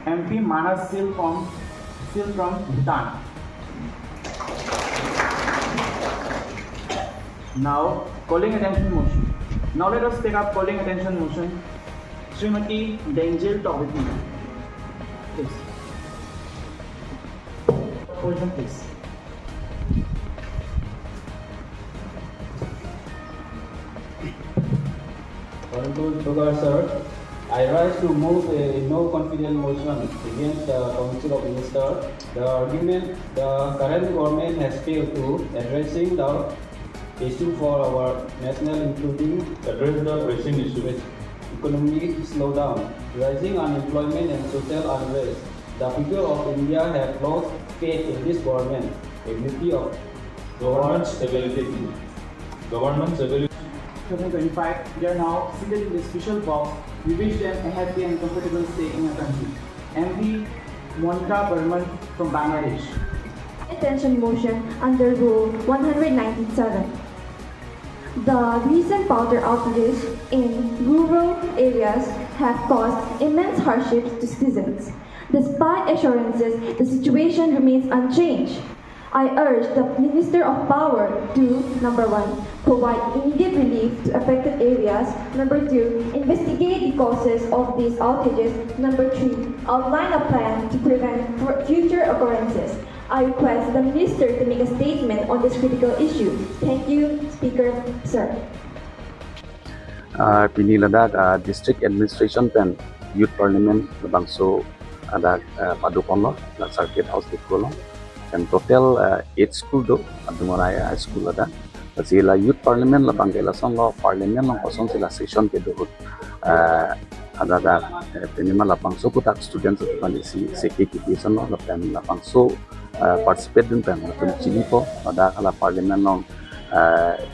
MP Manas Sil from Bhutan. Now, calling attention motion. Now let us take up calling attention motion. Srimati Dangel Tobiti. Please. Position, please. Honorable Sir, I rise to move a no confidence motion against the Council of Ministers. The argument the current government has failed to addressing the issue for our national, including address the pressing issue. Economic slowdown, rising unemployment and social unrest. The people of India have lost faith in this government, ability of Government's ability. 2025, they are now seated in this special box. We wish them a happy and comfortable stay in our country. MP Monica Burman from Bangladesh. Attention motion under Rule 197. The recent power outages in rural areas have caused immense hardships to citizens. Despite assurances, the situation remains unchanged. I urge the Minister of Power to, number 1, provide immediate relief to affected areas. Number 2, investigate the causes of these outages. Number 3, outline a plan to prevent future occurrences. I request the Minister to make a statement on this critical issue. Thank you, Speaker, Sir. Pini Ladakh District Administration Pen Youth Parliament Labangso ada Padukono Circuit House Dikono and total 8 school do Adumoraya School ada sila Youth Parliament Labangela Songo Parliament long koson sila session ke do ada penima Labangso kutak students tu si sekikipison lo lapan Labangso participate din pen chili po ada kala Parliament long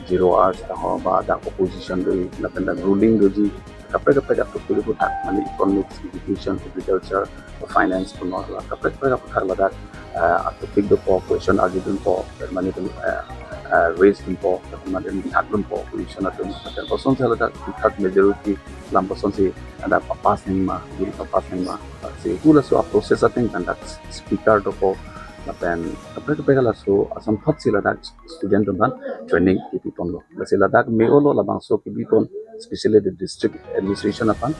0 hours taho ba ada opposition do lapan ruling do ji kapre to pili kutak mani economics education agriculture finance puno kapre putar lada atau big do question argument po mani to raise din po mani hakun po position atau person sa lada third majority lam person si ada papas nima bil papas nima si hula so process ating conduct speaker do po lapan kapre so asam thot sila dak student ban training kipiton lo sila dak meolo labang so kipiton especially the district administration upon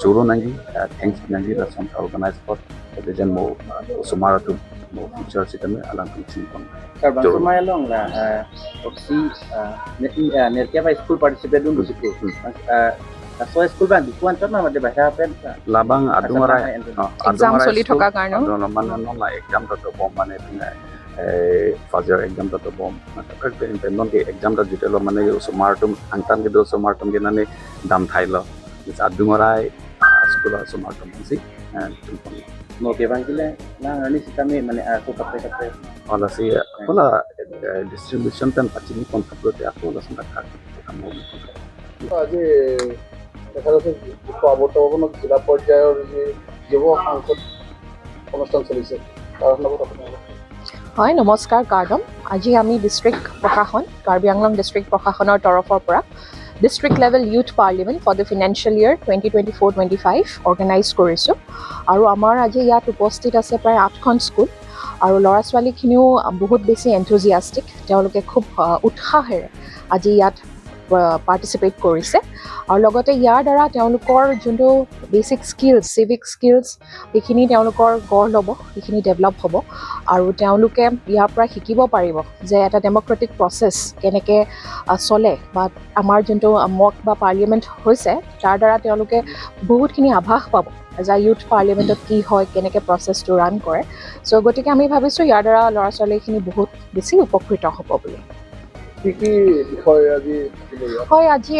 choro nangi thanks nangi the some organized for the gen mo sumara to mo future system alang teaching kon karbang sumaya long la oksi nerkia ba school participate dun busiku so school ban duan chona mate bahasa pen labang adungara exam soli thoka karno man non la exam to bomb mane fajar exam to bomb correct non ke exam da detail mane sumartum angtan ke do sumartum ke nane dam thailo is adungorai school sumartum si mo ke bangile na ani sikame mane aku kapre ola si ola distribution pen pachini kontak te aku ola sanda ka kamu আজি দেখা যাচ্ছে বর্তমানে জেলা পর্যায়ের যে যুব সাংসদ অনুষ্ঠান চলিছে তাৰ লগত আপোনাৰ হয় নমস্কাৰ কাৰ্ডম আজি আমি ডিস্ট্ৰিক্ট প্ৰশাসন কাৰ্বি আংলং ডিস্ট্ৰিক্ট প্ৰশাসনৰ তৰফৰ পৰা district level youth parliament for the financial year 2024-25 organise কৰিছোঁ আৰু আমাৰ আজি ইয়াত উপস্থিত আছে প্ৰায় 8খন স্কুল আৰু ল'ৰা ছোৱালীখিনিও বহুত বেছি এনথুজিয়াষ্টিক তেওঁলোকে খুব উৎসাহেৰে আজি ইয়াত পাৰ্টিচিপেট কৰিছে আৰু লগতে ইয়াৰ দ্বাৰা তেওঁলোকৰ যোনটো বেচিক স্কিলছ চিভিক স্কিলছ সেইখিনি তেওঁলোকৰ গঢ় ল'ব সেইখিনি ডেভেলপ হ'ব আৰু তেওঁলোকে ইয়াৰ পৰা শিকিব পাৰিব যে এটা ডেম'ক্ৰেটিক প্ৰচেছ কেনেকৈ চলে বা আমাৰ যোনটো মক বা পাৰ্লিমেণ্ট হৈছে তাৰ দ্বাৰা তেওঁলোকে বহুতখিনি আভাস পাব এজ আ ইউথ পাৰ্লিমেণ্টত কি হয় কেনেকৈ প্ৰচেছটো ৰান কৰে চ' গতিকে আমি ভাবিছোঁ ইয়াৰ দ্বাৰা ল'ৰা ছোৱালীখিনি বহুত বেছি উপকৃত হ'ব বুলি হয় আজি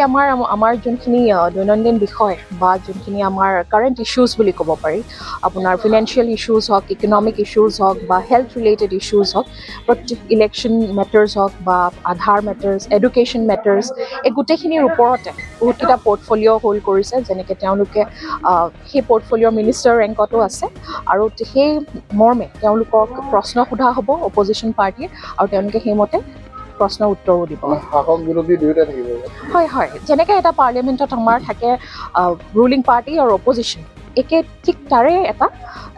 আমাৰ যোনখিনি দৈনন্দিন বিষয় বা যোনখিনি আমাৰ কাৰেণ্ট ইছ্যুজ বুলি ক'ব পাৰি আপোনাৰ ফিনেন্সিয়েল ইছ্যুজ হওক ইকনমিক ইছ্যুজ হওক বা হেল্থ ৰিলেটেড ইছ্যুজ হওক প্ৰত্যেক ইলেকশ্যন মেটাৰ্ছ হওক বা আধাৰ মেটাৰ্ছ এডুকেশ্যন মেটাৰ্ছ এই গোটেইখিনিৰ ওপৰতে বহুতকেইটা পৰ্টফলিঅ' হোল্ড কৰিছে যেনেকৈ তেওঁলোকে সেই পৰ্টফলিঅ'ৰ মিনিষ্টাৰ ৰেংকতো আছে আৰু সেই মৰ্মে তেওঁলোকক প্ৰশ্ন সোধা হ'ব অপজিশ্যন পাৰ্টীৰ আৰু তেওঁলোকে সেইমতে প্ৰশ্ন উত্তৰো দিব হয় যেনেকৈ এটা পাৰ্লিমেণ্টত আমাৰ থাকে ৰুলিং পাৰ্টি আৰু অপজিশ্যন একে ঠিক তাৰে এটা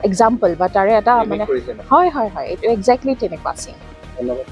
এক্সাম্পল বা তাৰে এটা মানে কৰিছে ন? হয় হয় হয় এইটো এক্সেক্টলি তেনেকুৱা চিন ধন্যবাদ